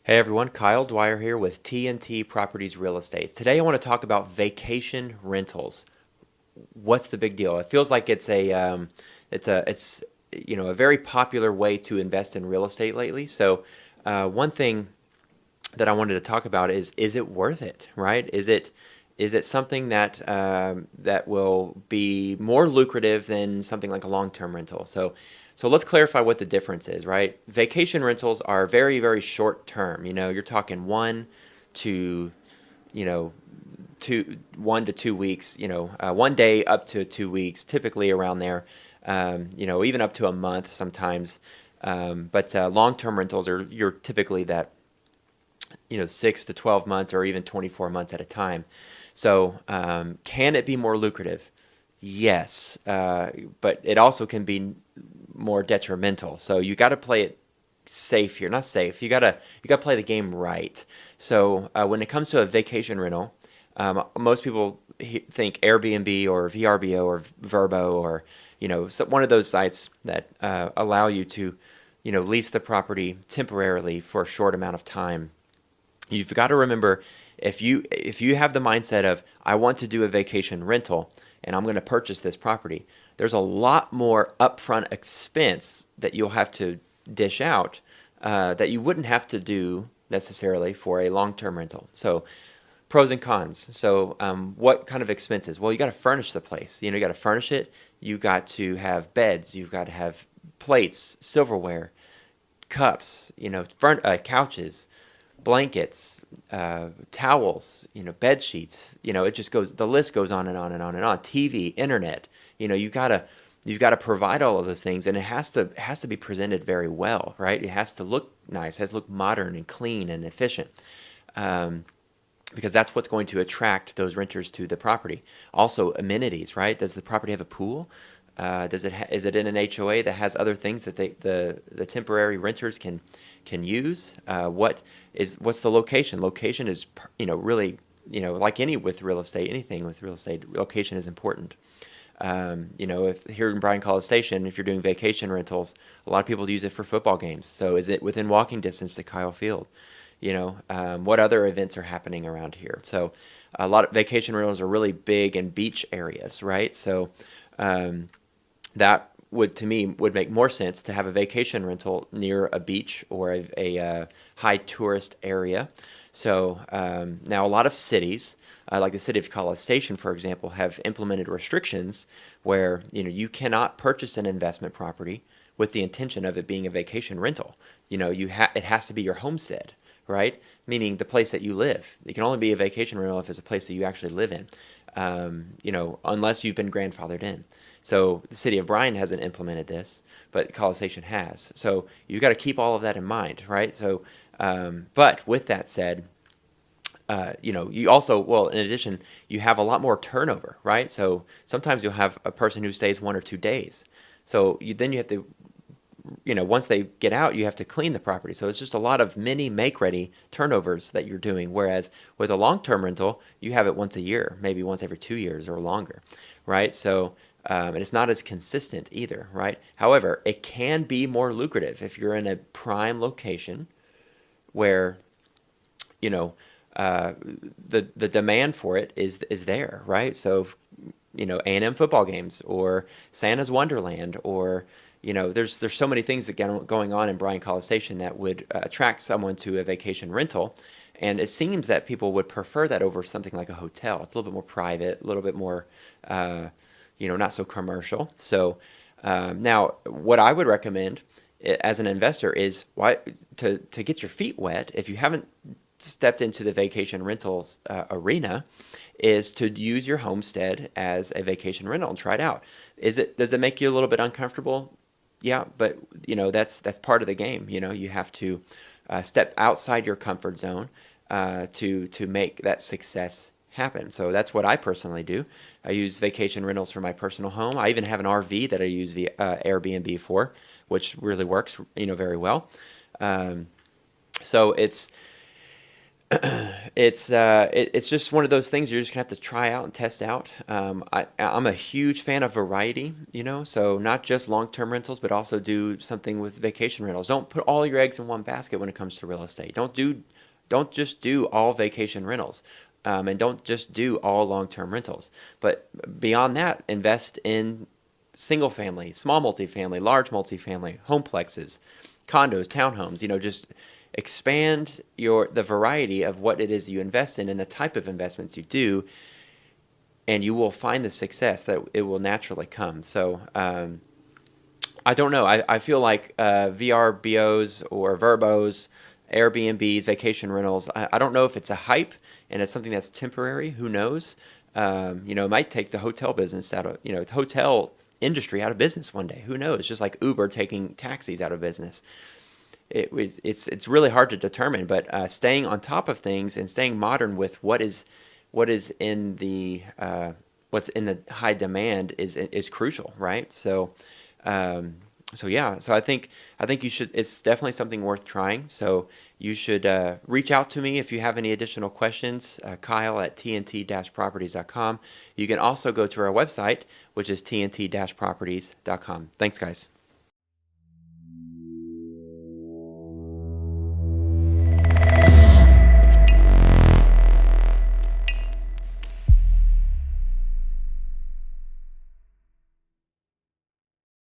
Hey everyone, Kyle Dwyer here with TNT Properties Real Estate. Today I want to talk about vacation rentals. What's the big deal? It feels like it's a very popular way to invest in real estate lately. So one thing that I wanted to talk about is it worth it, right? Is it something that will be more lucrative than something like a long-term rental? So let's clarify what the difference is, right? Vacation rentals are very, very short term. You're talking to, you know, 1 to 2 weeks. One day up to 2 weeks, typically around there. Even up to a month sometimes. But long-term rentals you're typically that 6 to 12 months or even 24 months at a time. So can it be more lucrative? Yes, but it also can be more detrimental. So you got to play it safe here. Not safe. You got to play the game right. So when it comes to a vacation rental, most people think Airbnb or VRBO or Verbo or one of those sites that allow you to lease the property temporarily for a short amount of time. You've got to remember, if you have the mindset of I want to do a vacation rental and I'm going to purchase this property, there's a lot more upfront expense that you'll have to dish out that you wouldn't have to do necessarily for a long-term rental. So pros and cons. So what kind of expenses? Well, you got to furnish the place. You got to furnish it. You got to have beds. You've got to have plates, silverware, cups, couches, blankets, towels, bed sheets. It just goes. The list goes on and on and on and on. TV, internet. You've got to provide all of those things, and it has to be presented very well, right? It has to look nice. It has to look modern and clean and efficient. Because that's what's going to attract those renters to the property. Also, amenities, right? Does the property have a pool? Is it in an HOA that has other things that the temporary renters can use? What's the location? Location is really like anything with real estate, location is important. If here in Bryan College Station, if you're doing vacation rentals, a lot of people use it for football games. So is it within walking distance to Kyle Field? What other events are happening around here? So a lot of vacation rentals are really big in beach areas, right? So that to me would make more sense to have a vacation rental near a beach or a high tourist area. So now a lot of cities, like the city of College Station, for example, have implemented restrictions where you cannot purchase an investment property with the intention of it being a vacation rental. It has to be your homestead, right? Meaning the place that you live. It can only be a vacation rental if it's a place that you actually live in, unless you've been grandfathered in. So the city of Bryan hasn't implemented this, but College Station has. So you've got to keep all of that in mind, right? So, but with that said, you also, well, in addition, you have a lot more turnover, right? So sometimes you'll have a person who stays 1 or 2 days. So then you have to, once they get out, you have to clean the property. So it's just a lot of mini make-ready turnovers that you're doing. Whereas with a long-term rental, you have it once a year, maybe once every 2 years or longer, right? So, and it's not as consistent either, right? However, it can be more lucrative if you're in a prime location where, you know, the demand for it is there, right? So, A&M football games or Santa's Wonderland or there's so many things that get going on in Bryan College Station that would attract someone to a vacation rental, and it seems that people would prefer that over something like a hotel. It's a little bit more private, a little bit more, not so commercial. So now, what I would recommend as an investor is to get your feet wet if you haven't stepped into the vacation rentals arena, is to use your homestead as a vacation rental and try it out. Does it make you a little bit uncomfortable? Yeah, but that's part of the game. You have to step outside your comfort zone to make that success happen. So that's what I personally do. I use vacation rentals for my personal home. I even have an RV that I use via Airbnb for, which really works very well. So It's just one of those things you're just gonna have to try out and test out. I'm a huge fan of variety, so not just long-term rentals, but also do something with vacation rentals. Don't put all your eggs in one basket when it comes to real estate. Don't just do all vacation rentals, and don't just do all long-term rentals. But beyond that, invest in single family, small multifamily, large multifamily, homeplexes, condos, townhomes, just expand the variety of what it is you invest in and the type of investments you do, and you will find the success that it will naturally come. So I don't know. I feel like VRBOs or VRBOs, Airbnbs, vacation rentals, I don't know if it's a hype and it's something that's temporary. Who knows? It might take the hotel business out of, the hotel industry out of business one day. Who knows? Just like Uber taking taxis out of business. It's really hard to determine, but staying on top of things and staying modern with what is in the what's in the high demand is crucial, right? So yeah, so I think you should. It's definitely something worth trying. So you should reach out to me if you have any additional questions. Kyle at tnt-properties.com. You can also go to our website, which is tnt-properties.com. Thanks, guys.